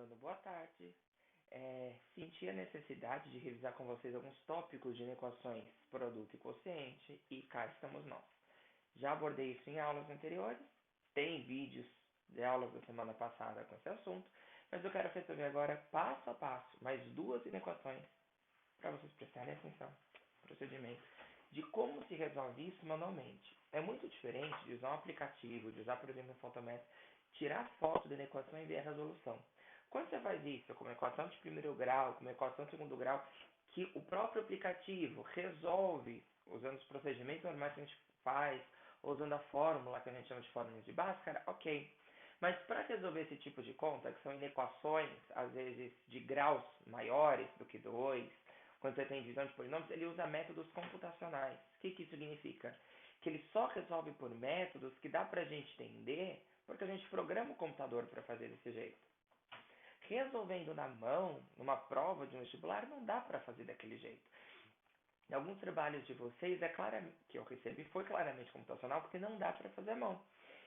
dando boa tarde. Senti a necessidade de revisar com vocês alguns tópicos de equações produto e quociente e cá estamos nós. Já abordei isso em aulas anteriores, tem vídeos de aulas da semana passada com esse assunto, mas eu quero resolver agora passo a passo mais duas inequações para vocês prestarem atenção no procedimento de como se resolve isso manualmente. É muito diferente de usar um aplicativo, de usar, por exemplo, um fotométrico, tirar foto da equação e ver a resolução. Quando você faz isso com uma equação de primeiro grau, com uma equação de segundo grau, que o próprio aplicativo resolve usando os procedimentos normais que a gente faz, ou usando a fórmula que a gente chama de fórmula de Bhaskara, ok. Mas para resolver esse tipo de conta, que são inequações, às vezes, de graus maiores do que 2, quando você tem divisão de polinômios, ele usa métodos computacionais. O que isso significa? Que ele só resolve por métodos que dá para a gente entender, porque a gente programa o computador para fazer desse jeito. Resolvendo na mão, numa prova de um vestibular, não dá para fazer daquele jeito. Em alguns trabalhos de vocês, que eu recebi, foi claramente computacional, porque não dá para fazer à mão.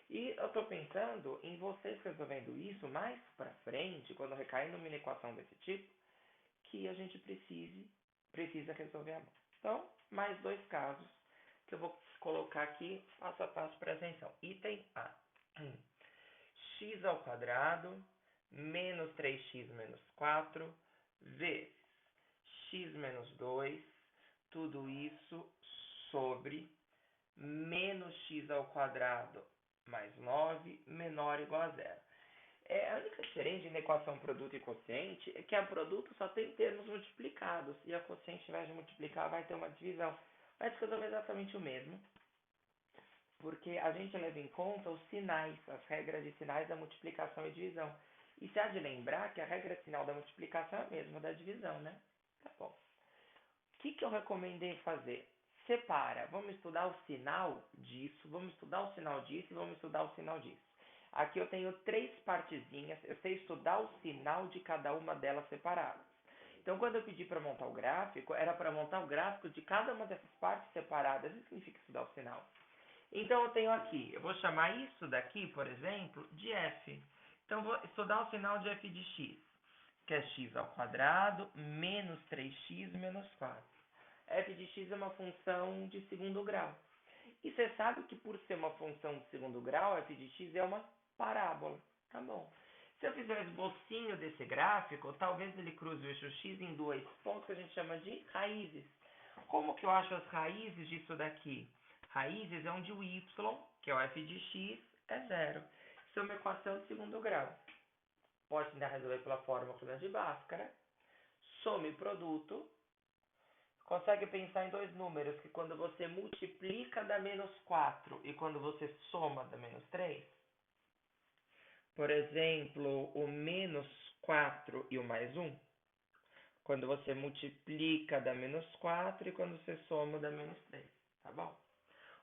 E eu estou pensando em vocês resolvendo isso mais para frente, quando recair numa equação desse tipo, que a gente precisa resolver à mão. Então, mais dois casos que eu vou colocar aqui passo a passo para atenção. Item A. X ao quadrado menos 3x menos 4 vezes x menos 2, tudo isso sobre menos x ao quadrado mais 9 menor ou igual a zero. A única diferença na equação produto e quociente é que a produto só tem termos multiplicados e a quociente, ao invés de multiplicar, vai ter uma divisão. Mas resolve exatamente o mesmo, porque a gente leva em conta os sinais, as regras de sinais da multiplicação e divisão. E se há de lembrar que a regra de sinal da multiplicação é a mesma da divisão, né? Tá bom. O que eu recomendei fazer? Separa. Vamos estudar o sinal disso, vamos estudar o sinal disso e vamos estudar o sinal disso. Aqui eu tenho três partezinhas, eu sei estudar o sinal de cada uma delas separadas. Então, quando eu pedi para montar o gráfico, era para montar o gráfico de cada uma dessas partes separadas. Isso significa estudar o sinal. Então, eu tenho aqui, eu vou chamar isso daqui, por exemplo, de f. Então, vou estudar o sinal de f de x, que é x ao quadrado menos 3x menos 4. F de x é uma função de segundo grau. E você sabe que por ser uma função de segundo grau, f de x é uma parábola. Tá bom. Se eu fizer um esbocinho desse gráfico, talvez ele cruze o eixo x em dois pontos que a gente chama de raízes. Como que eu acho as raízes disso daqui? Raízes é onde o y, que é o f de x, é zero. Isso é uma equação de segundo grau. Pode tentar resolver pela fórmula de Bhaskara. Some produto. Consegue pensar em dois números que quando você multiplica dá menos 4 e quando você soma dá menos 3? Por exemplo, o menos 4 e o mais 1. Quando você multiplica dá menos 4 e quando você soma dá menos 3. Tá bom?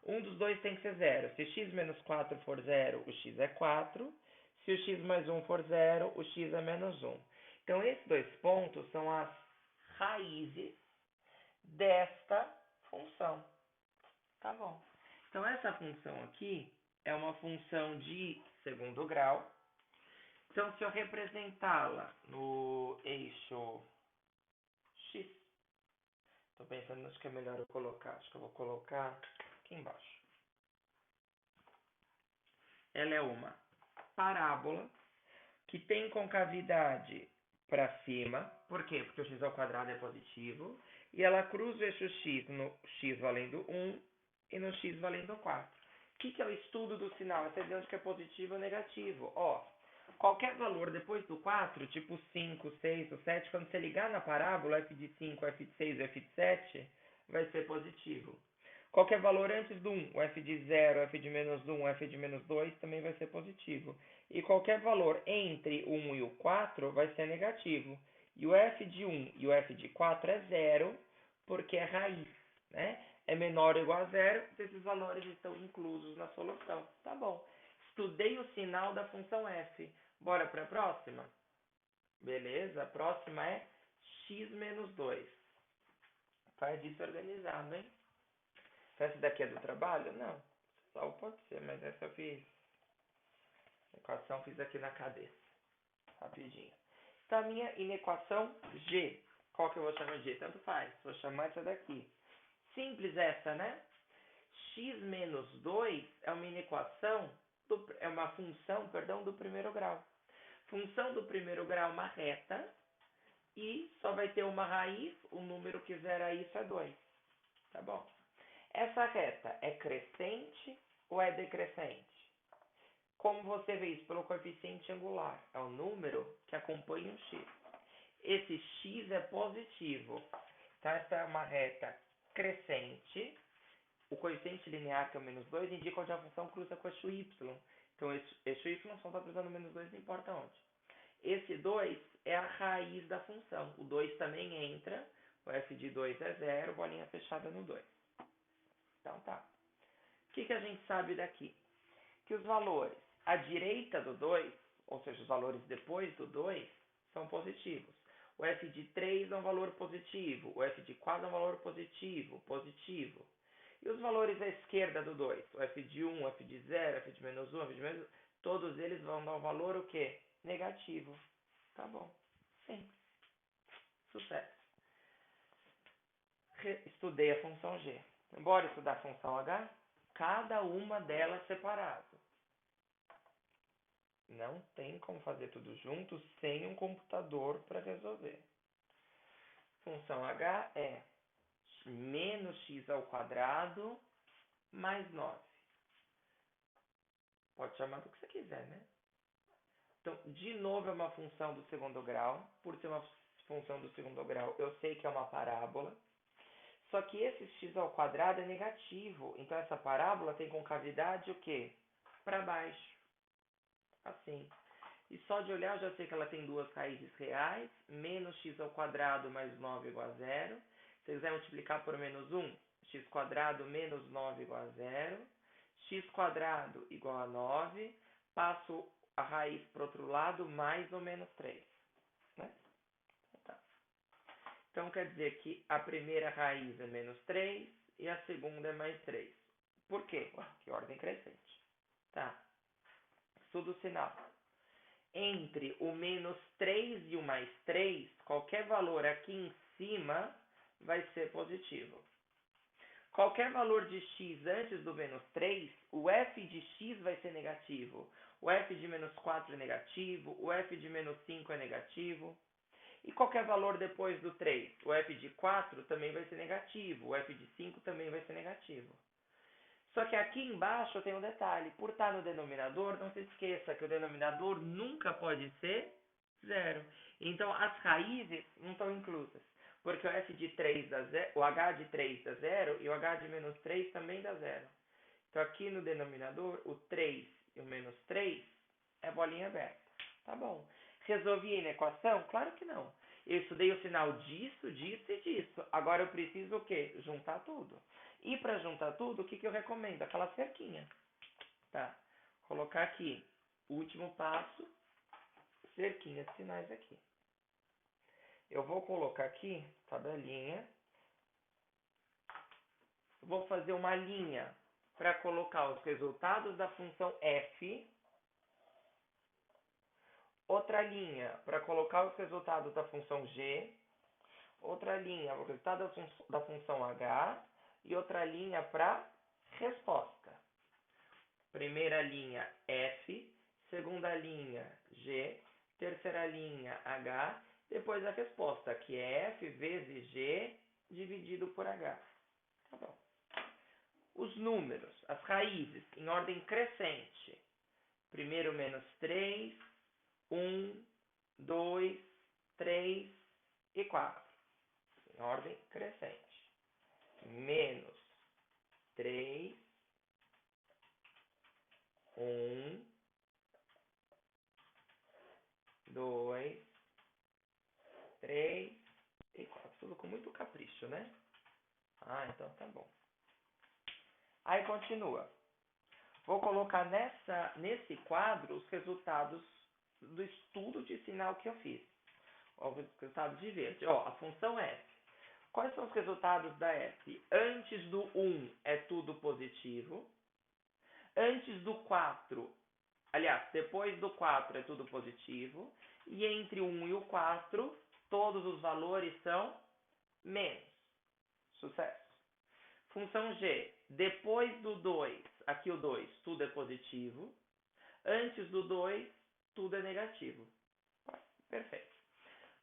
Um dos dois tem que ser zero. Se x menos 4 for zero, o x é 4. Se o x mais 1 for zero, o x é menos 1. Então, esses dois pontos são as raízes desta função. Tá bom. Então, essa função aqui é uma função de segundo grau. Então, se eu representá-la no eixo x, estou pensando, acho que é melhor eu colocar. Acho que eu vou colocar aqui embaixo. Ela é uma parábola que tem concavidade para cima. Por quê? Porque o x ao quadrado é positivo. E ela cruza o eixo x no x valendo 1 e no x valendo 4. O que é o estudo do sinal? É saber onde que é positivo ou negativo. Qualquer valor depois do 4, tipo 5, 6 ou 7, quando você ligar na parábola, f de 5, f de 6 ou f de 7, vai ser positivo. Qualquer valor antes do 1, o f de 0, f de menos 1, f de menos 2, também vai ser positivo. E qualquer valor entre o 1 e o 4 vai ser negativo. E o f de 1 e o f de 4 é zero, porque é raiz, né? É menor ou igual a zero, esses valores estão inclusos na solução. Tá bom. Estudei o sinal da função f. Bora para a próxima? Beleza, a próxima é x menos 2. Faz isso organizado, hein? Essa daqui é do trabalho? Não. Só pode ser, mas essa eu fiz. A equação fiz aqui na cabeça. Rapidinho. Então, a minha inequação G, qual que eu vou chamar de G? Tanto faz, vou chamar essa daqui. Simples essa, né? X menos 2 é uma inequação, é uma função, perdão, do primeiro grau. Função do primeiro grau é uma reta e só vai ter uma raiz, o número que zera isso é 2. Tá bom? Essa reta é crescente ou é decrescente? Como você vê isso pelo coeficiente angular? É o número que acompanha o x. Esse x é positivo. Então, essa é uma reta crescente. O coeficiente linear, que é o menos 2, indica onde a função cruza com o eixo y. Então, eixo y só está cruzando menos 2, não importa onde. Esse 2 é a raiz da função. O 2 também entra. O f de 2 é 0, bolinha fechada no 2. Então, tá. O que a gente sabe daqui? Que os valores à direita do 2, ou seja, os valores depois do 2, são positivos. O f de 3 é um valor positivo, o f de 4 é um valor positivo, positivo. E os valores à esquerda do 2, o f de 1, o f de 0, o f de menos 1, o f de menos 1, todos eles vão dar um valor o quê? Negativo. Tá bom. Sim. Sucesso. Estudei a função g. Bora estudar a função h? Cada uma delas separado. Não tem como fazer tudo junto sem um computador para resolver. Função h é menos x ao quadrado mais 9. Pode chamar do que você quiser, né? Então, de novo é uma função do segundo grau. Por ser uma função do segundo grau, eu sei que é uma parábola. Só que esse x ao quadrado é negativo. Então, essa parábola tem concavidade o quê? Para baixo. Assim. E só de olhar eu já sei que ela tem duas raízes reais. Menos x ao quadrado mais 9 igual a 0. Se eu quiser multiplicar por menos 1, x quadrado menos 9 igual a 0. X quadrado igual a 9. Passo a raiz para o outro lado, mais ou menos 3. Né? Tá. Então quer dizer que a primeira raiz é menos 3 e a segunda é mais 3. Por quê? Ué, que ordem crescente. Tá. Estudo o sinal. Entre o menos 3 e o mais 3, qualquer valor aqui em cima vai ser positivo. Qualquer valor de x antes do menos 3, o f de x vai ser negativo. O f de menos 4 é negativo, o f de menos 5 é negativo. E qualquer valor depois do 3, o f de 4 também vai ser negativo, o f de 5 também vai ser negativo. Só que aqui embaixo tem um detalhe. Por estar no denominador, não se esqueça que o denominador nunca pode ser zero. Então, as raízes não estão inclusas. Porque o f de 3 dá 0, o h de 3 dá 0 e o h de menos 3 também dá 0. Então, aqui no denominador, o 3 e o menos 3 é bolinha aberta. Tá bom. Resolvi a equação? Claro que não. Eu estudei o sinal disso, disso e disso. Agora eu preciso o quê? Juntar tudo. E para juntar tudo, o que eu recomendo? Aquela cerquinha. Tá? Colocar aqui. Último passo. Cerquinha de sinais aqui. Eu vou colocar aqui, tabelinha. Vou fazer uma linha para colocar os resultados da função f. Outra linha para colocar os resultados da função g. Outra linha, o resultado da função h. E outra linha para resposta. Primeira linha f, segunda linha g, terceira linha h, depois a resposta, que é f vezes g dividido por h. Tá bom. Os números, as raízes, em ordem crescente. Primeiro menos 3, 1, 2, 3 e 4. Em ordem crescente. Menos 3, 1, 2, 3 e 4. Tudo com muito capricho, né? Ah, então tá bom. Aí continua. Vou colocar nesse quadro os resultados do estudo de sinal que eu fiz. Ó, os resultados de verde. Ó, a função f. Quais são os resultados da f? Antes do 1 é tudo positivo. Antes do 4 Aliás, depois do 4 é tudo positivo. E entre o 1 e o 4, todos os valores são menos. Sucesso. Função G. Depois do 2, aqui o 2, tudo é positivo. Antes do 2, tudo é negativo. Perfeito.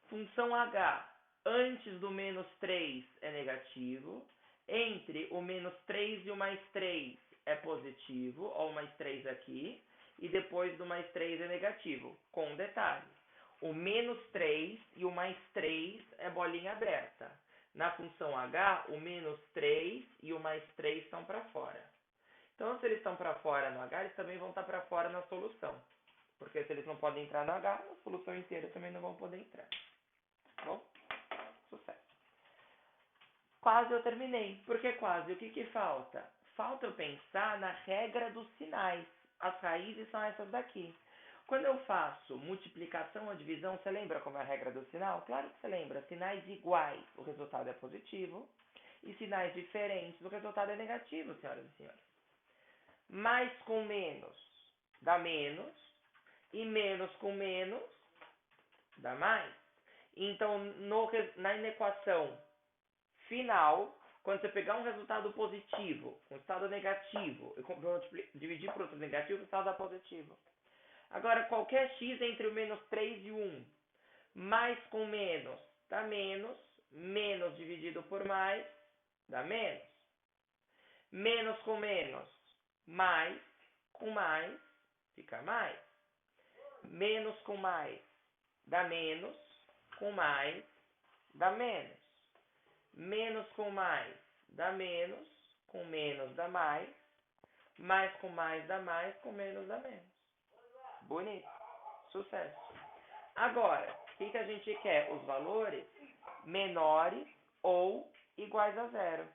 Função H. Antes do menos 3 é negativo. Entre o menos 3 e o mais 3 é positivo. Ó, o mais 3 aqui. E depois do mais 3 é negativo. Com um detalhe. O menos 3 e o mais 3 é bolinha aberta. Na função H, o menos 3 e o mais 3 estão para fora. Então, se eles estão para fora no H, eles também vão estar para fora na solução. Porque se eles não podem entrar no H, a solução inteira também não vão poder entrar. Tá bom? Sucesso. Quase eu terminei. Por que quase? O que falta? Falta eu pensar na regra dos sinais. As raízes são essas daqui. Quando eu faço multiplicação ou divisão, você lembra como é a regra do sinal? Claro que você lembra. Sinais iguais, o resultado é positivo. E sinais diferentes, o resultado é negativo, senhoras e senhores. Mais com menos dá menos. E menos com menos dá mais. Então, na inequação final, quando você pegar um resultado positivo, um resultado negativo, e dividir por outro negativo, o resultado dá positivo. Agora, qualquer x entre o menos 3 e o 1, mais com menos dá menos, menos dividido por mais dá menos. Menos com menos, mais com mais, fica mais. Menos com mais dá menos, com mais dá menos. Menos com mais dá menos, com menos dá mais com mais dá mais, com menos dá menos. Bonito. Sucesso. Agora, o que a gente quer? Os valores menores ou iguais a zero.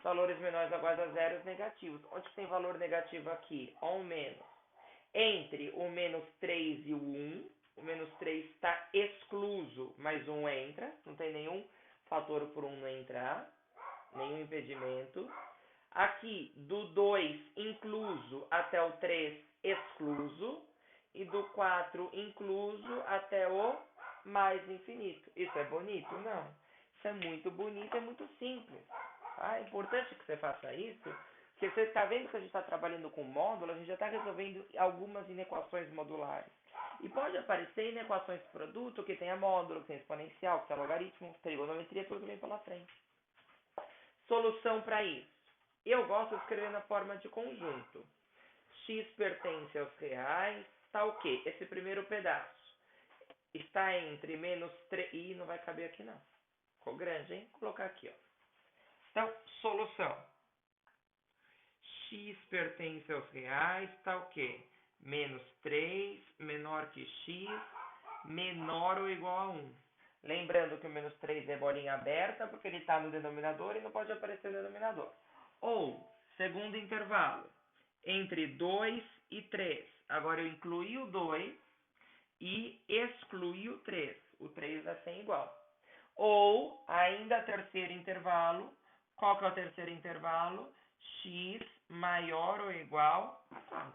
Valores menores ou iguais a zero, negativos. Onde tem valor negativo aqui? Ou menos. Entre o menos 3 e o 1, o menos 3 está excluso, mas 1 entra. Não tem nenhum fator por 1 não entrar. Nenhum impedimento. Aqui, do 2 incluso até o 3 excluso. E do 4 incluso até o mais infinito. Isso é bonito? Não. Isso é muito bonito, é muito simples. Tá? É importante que você faça isso, porque você está vendo que a gente está trabalhando com módulo, a gente já está resolvendo algumas inequações modulares. E pode aparecer inequações de produto que tenha módulo, que tenha exponencial, que tenha logaritmo, trigonometria, tudo vem pela frente. Solução para isso. Eu gosto de escrever na forma de conjunto. X pertence aos reais, está o quê? Esse primeiro pedaço está entre menos 3... Ih, não vai caber aqui não. Ficou grande, hein? Vou colocar aqui, ó. Então, solução. X pertence aos reais, está o quê? Menos 3, menor que x, menor ou igual a 1. Lembrando que o menos 3 é bolinha aberta, porque ele está no denominador e não pode aparecer no denominador. Ou, segundo intervalo, entre 2 e 3. Agora eu incluí o 2 e excluí o 3. O 3 vai ser igual. Ou, ainda terceiro intervalo. Qual que é o terceiro intervalo? X maior ou igual a 4.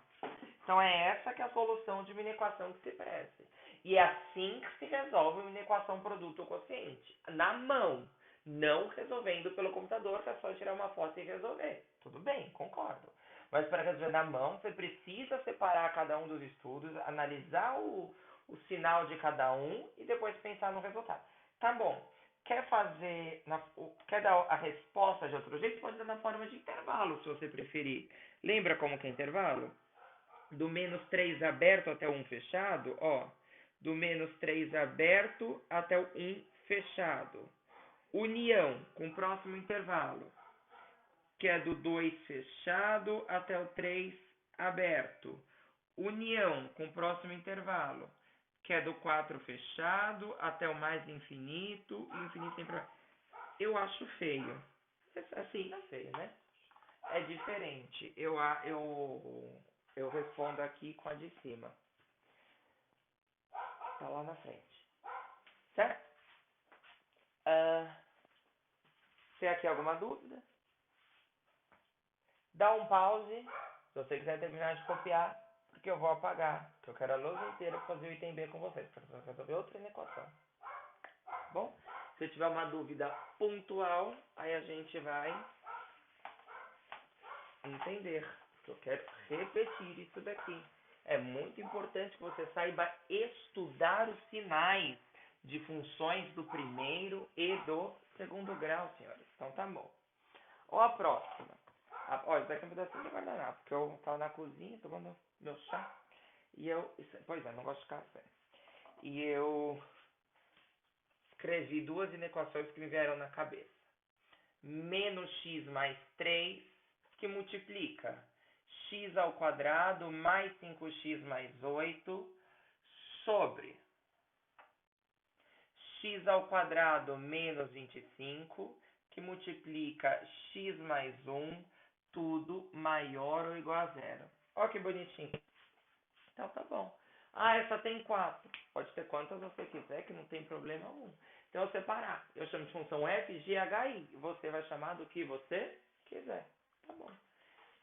Então é essa que é a solução de uma inequação que se preze. E é assim que se resolve uma inequação produto ou quociente. Na mão. Não resolvendo pelo computador, que é só tirar uma foto e resolver. Tudo bem, concordo. Mas para resolver na mão, você precisa separar cada um dos estudos, analisar o sinal de cada um e depois pensar no resultado. Tá bom. Quer dar a resposta de outro jeito? Pode dar na forma de intervalo, se você preferir. Lembra como que é intervalo? Do menos 3 aberto até o 1 fechado, ó. Do menos 3 aberto até o 1 fechado. União com o próximo intervalo, que é do 2 fechado até o 3 aberto. União com o próximo intervalo, que é do 4 fechado até o mais infinito, e o infinito sempre... Eu acho feio. Assim, não é feio, né? É diferente. Eu respondo aqui com a de cima. Tá lá na frente. Certo? Tem aqui alguma dúvida? Dá um pause, se você quiser terminar de copiar, que eu vou apagar, que eu quero a lousa inteira para fazer o item B com vocês, para resolver outra equação. Bom, se tiver uma dúvida pontual, aí a gente vai entender. Eu quero repetir isso daqui. É muito importante que você saiba estudar os sinais de funções do primeiro e do segundo grau, senhores. Então tá bom. Ó a próxima. Ó, isso daqui é um pedacinho de guardanapo, porque eu tava na cozinha tomando meu chá. E eu... Pois é, não gosto de café. E eu escrevi duas inequações que me vieram na cabeça. Menos x mais 3, que multiplica x ao quadrado mais 5x mais 8 sobre x ao quadrado menos 25, que multiplica x mais 1, tudo maior ou igual a zero. Olha que bonitinho. Então tá bom. Ah, essa tem 4. Pode ter quantas você quiser, que não tem problema algum. Então eu separar. Eu chamo de função f, g, h, i. Você vai chamar do que você quiser. Tá bom.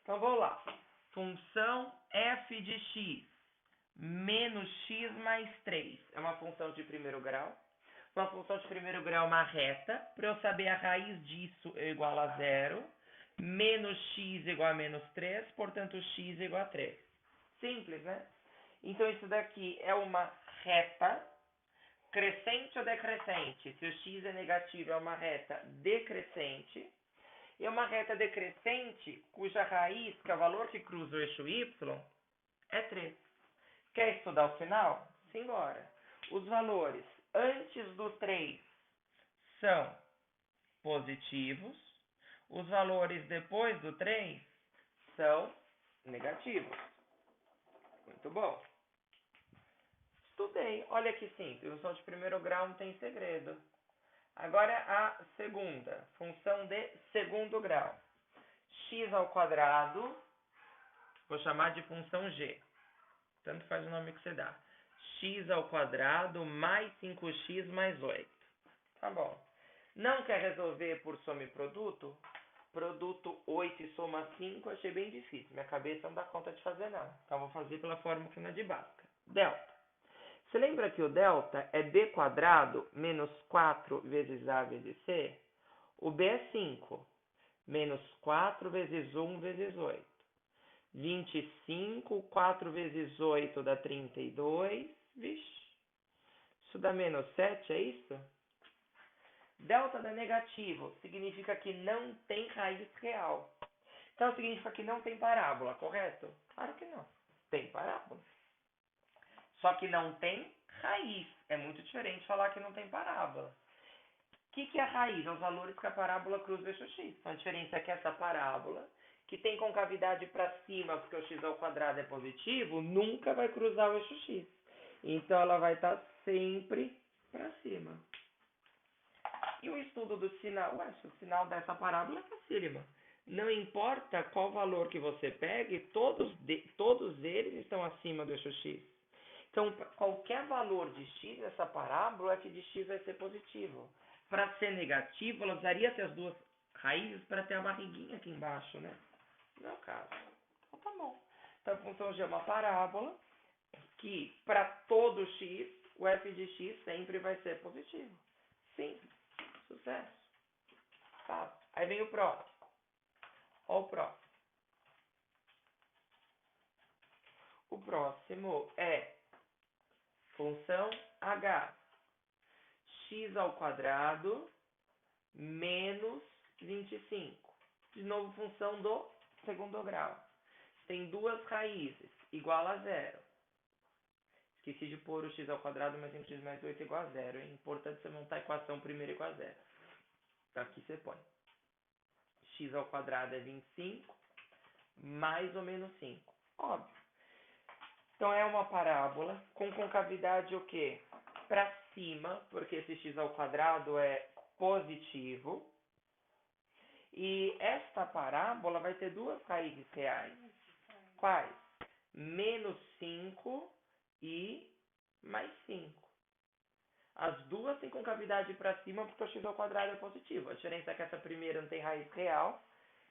Então vou lá. Função f de x menos x mais 3. É uma função de primeiro grau. Uma função de primeiro grau é uma reta. Para eu saber a raiz disso é igual a zero. Menos x igual a menos 3. Portanto, x igual a 3. Simples, né? Então isso daqui é uma reta crescente ou decrescente. Se o x é negativo, é uma reta decrescente. E é uma reta decrescente cuja raiz, que é o valor que cruza o eixo y, é 3. Quer estudar o final? Simbora. Os valores antes do 3 são positivos. Os valores depois do 3 são negativos. Muito bom. Estudei. Olha que simples. Função de primeiro grau não tem segredo. Agora a segunda. Função de segundo grau. X ao quadrado. Vou chamar de função G. Tanto faz o nome que você dá. X ao quadrado mais 5x mais 8. Tá bom. Não quer resolver por soma e produto? Produto 8 e soma 5 achei bem difícil. Minha cabeça não dá conta de fazer não. Então vou fazer pela fórmula de Bhaskara. Delta. Você lembra que o delta é b quadrado menos 4 vezes a vezes c? O b é 5. Menos 4 vezes 1 vezes 8. 25, 4 vezes 8 dá 32. Vixe. Isso dá menos 7, é isso? Delta dá negativo. Significa que não tem raiz real. Então significa que não tem parábola, correto? Claro que não. Tem parábola. Só que não tem raiz. É muito diferente falar que não tem parábola. O que é a raiz? É os valores que a parábola cruza o eixo x. Então a diferença é que essa parábola, que tem concavidade para cima, porque o x ao quadrado é positivo, nunca vai cruzar o eixo x. Então ela vai estar sempre para cima. E o estudo do sinal? Ué, o sinal dessa parábola é facílima. Não importa qual valor que você pegue, todos eles estão acima do eixo x. Então, qualquer valor de x dessa parábola, f de x vai ser positivo. Para ser negativo, ela usaria as duas raízes para ter a barriguinha aqui embaixo, né? Não é o caso. Então, tá bom. Então, a função g é uma parábola que, para todo x, o f de x sempre vai ser positivo. Simples. Sucesso. Fácil. Aí vem o próximo. Olha o próximo. O próximo é função h. X ao quadrado menos 25. De novo, função do segundo grau. Tem duas raízes, igual a zero. Esqueci de pôr o x ao quadrado mais 5x mais 8 igual a zero. É importante você montar a equação primeiro igual a zero. Aqui você põe. X ao quadrado é 25, mais ou menos 5. Óbvio. Então é uma parábola com concavidade o quê? Para cima, porque esse x ao quadrado é positivo. E esta parábola vai ter duas raízes reais. Quais? Menos 5 e mais 5. As duas têm concavidade para cima porque o x ao quadrado é positivo. A diferença é que essa primeira não tem raiz real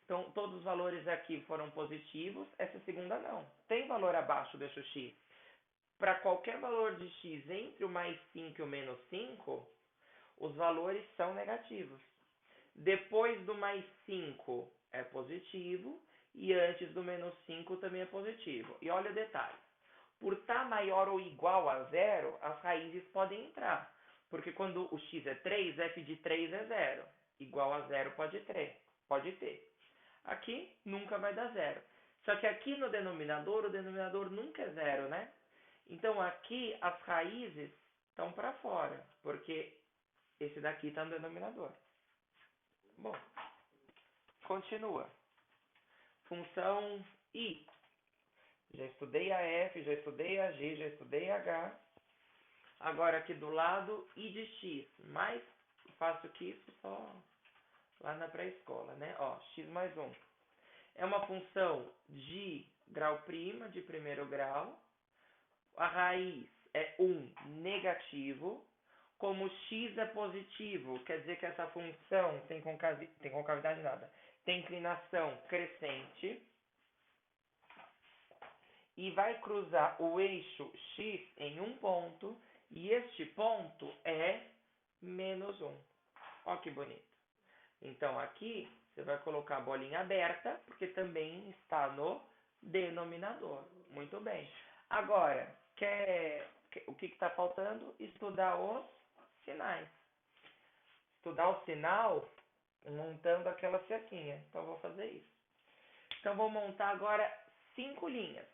Então, todos os valores aqui foram positivos, essa segunda não. Tem valor abaixo desse x. Para qualquer valor de x entre o mais 5 e o menos 5, os valores são negativos. Depois do mais 5 é positivo e antes do menos 5 também é positivo. E olha o detalhe. Por estar maior ou igual a zero, as raízes podem entrar. Porque quando o x é 3, f de 3 é zero. Igual a zero pode ter. Aqui nunca vai dar zero. Só que aqui no denominador, o denominador nunca é zero, né? Então aqui as raízes estão para fora, porque esse daqui está no denominador. Bom, continua. Função i. Já estudei a f, já estudei a g, já estudei a h. Agora aqui do lado, i de x. Mais fácil que isso, só lá na pré-escola, né? Ó, x mais 1. É uma função de grau prima, de primeiro grau. A raiz é 1 negativo. Como x é positivo, quer dizer que essa função tem concavidade nada. Tem inclinação crescente. E vai cruzar o eixo x em um ponto. E este ponto é menos 1. Olha que bonito. Então aqui você vai colocar a bolinha aberta, porque também está no denominador. Muito bem. Agora, o que está faltando? Estudar os sinais. Estudar o sinal montando aquela cerquinha. Então vou fazer isso. Então vou montar agora 5 linhas.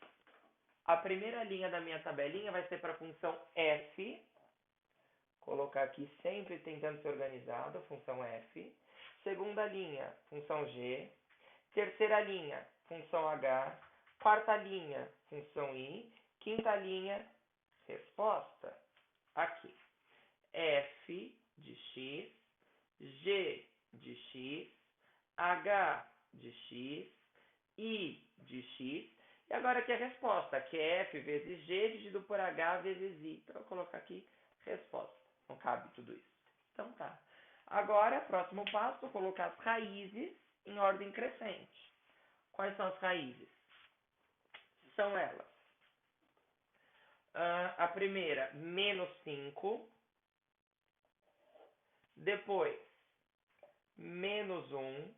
A primeira linha da minha tabelinha vai ser para a função f. Colocar aqui sempre tentando ser organizado, função f. Segunda linha, função g. Terceira linha, função h. Quarta linha, função i. Quinta linha, resposta. Aqui. F de x, g de x, h de x, i de x. E agora aqui a resposta, que é f vezes g dividido por h vezes i. Então eu vou colocar aqui resposta. Não cabe tudo isso. Então tá. Agora, próximo passo, colocar as raízes em ordem crescente. Quais são as raízes? São elas. A primeira, menos 5. Depois, menos 1.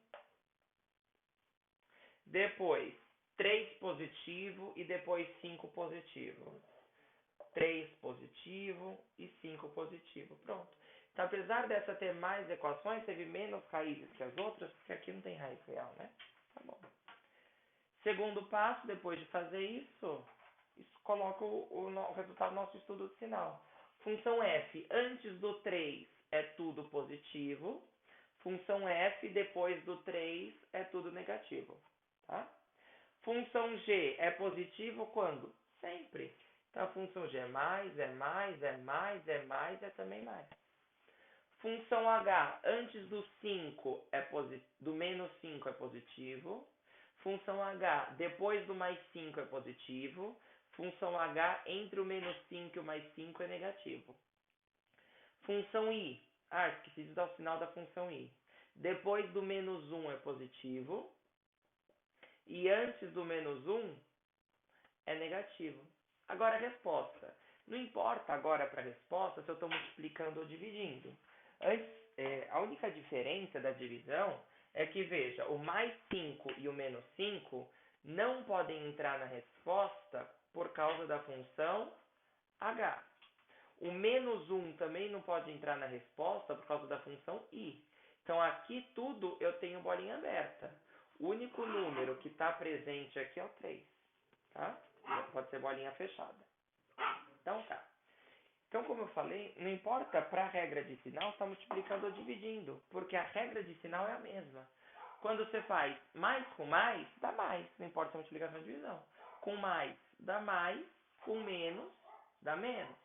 Depois, 3 positivo e depois 5 positivo. 3 positivo e 5 positivo. Pronto. Então, apesar dessa ter mais equações, teve menos raízes que as outras, porque aqui não tem raiz real, né? Tá bom. Segundo passo, depois de fazer isso coloca o resultado do nosso estudo de sinal. Função f, antes do 3 é tudo positivo. Função f, depois do 3 é tudo negativo. Tá? Função g é positivo quando? Sempre. Então a função g é mais, é mais, é mais, é mais, é também mais. Função h, antes do 5 do menos 5 é positivo. Função h, depois do mais 5 é positivo. Função h, entre o menos 5 e o mais 5 é negativo. Função i. Esqueci de dar o sinal da função i. Depois do menos 1 é positivo. E antes do menos 1 é negativo. Agora a resposta. Não importa agora para a resposta se eu estou multiplicando ou dividindo. A única diferença da divisão é que, veja, o mais 5 e o menos 5 não podem entrar na resposta por causa da função h. O menos 1 também não pode entrar na resposta por causa da função i. Então aqui tudo eu tenho bolinha aberta. O único número que está presente aqui é o 3. Tá? Pode ser bolinha fechada. Então tá. Então, como eu falei, não importa para a regra de sinal estar multiplicando ou dividindo, porque a regra de sinal é a mesma. Quando você faz mais com mais, dá mais, não importa se é multiplicação ou divisão. Com mais, dá mais, com menos, dá menos.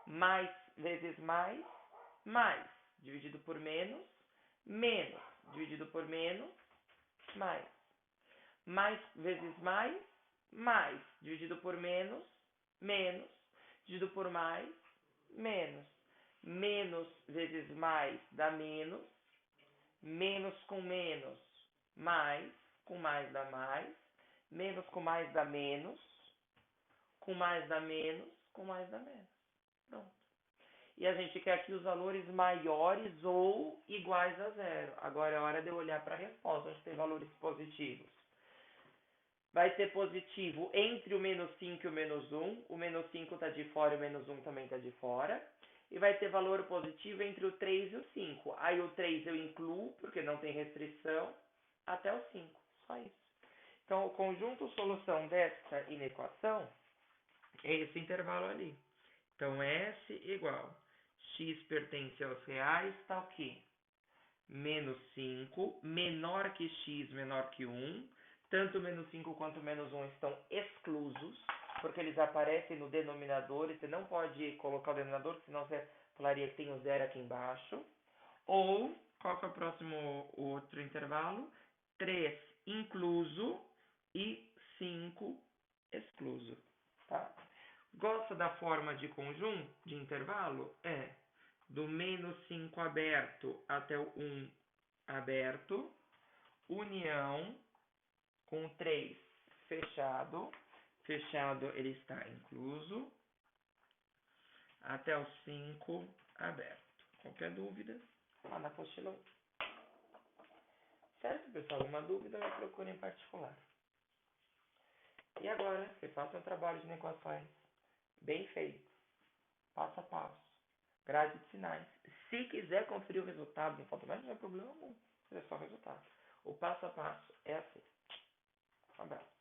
Mais vezes mais, mais. Dividido por menos, menos. Dividido por menos, mais. Mais vezes mais, mais. Dividido por menos, menos. Dividido por mais, menos. Menos vezes mais dá menos. Menos com menos mais com mais dá mais, menos com mais dá menos, com mais dá menos, com mais dá menos. Pronto. E a gente quer aqui os valores maiores ou iguais a zero. Agora é hora de eu olhar para a resposta, onde tem valores positivos. Vai ter positivo entre o menos 5 e o menos 1. O menos 5 está de fora e o menos 1 também está de fora. E vai ter valor positivo entre o 3 e o 5. Aí o 3 eu incluo, porque não tem restrição, até o 5. Só isso. Então, o conjunto solução desta inequação é esse intervalo ali. Então, S igual x pertence aos reais, está o quê? Menos 5, menor que x, menor que 1. Tanto menos 5 quanto menos 1 estão exclusos, porque eles aparecem no denominador, e você não pode colocar o denominador, senão você falaria que tem o zero aqui embaixo. Ou, qual que é o próximo outro intervalo? 3 incluso e 5 excluso. Tá? Gosta da forma de conjunto, de intervalo? É do menos 5 aberto até o 1 aberto, união com 3 fechado, fechado ele está incluso, até o 5 aberto. Qualquer dúvida? Lá na apostila. Certo, pessoal? Alguma dúvida, me procure em particular. E agora, você faça um trabalho de equações bem feito, passo a passo, grade de sinais. Se quiser conferir o resultado, não falta mais, não é problema nenhum. É só o resultado. O passo a passo é assim. Um abraço.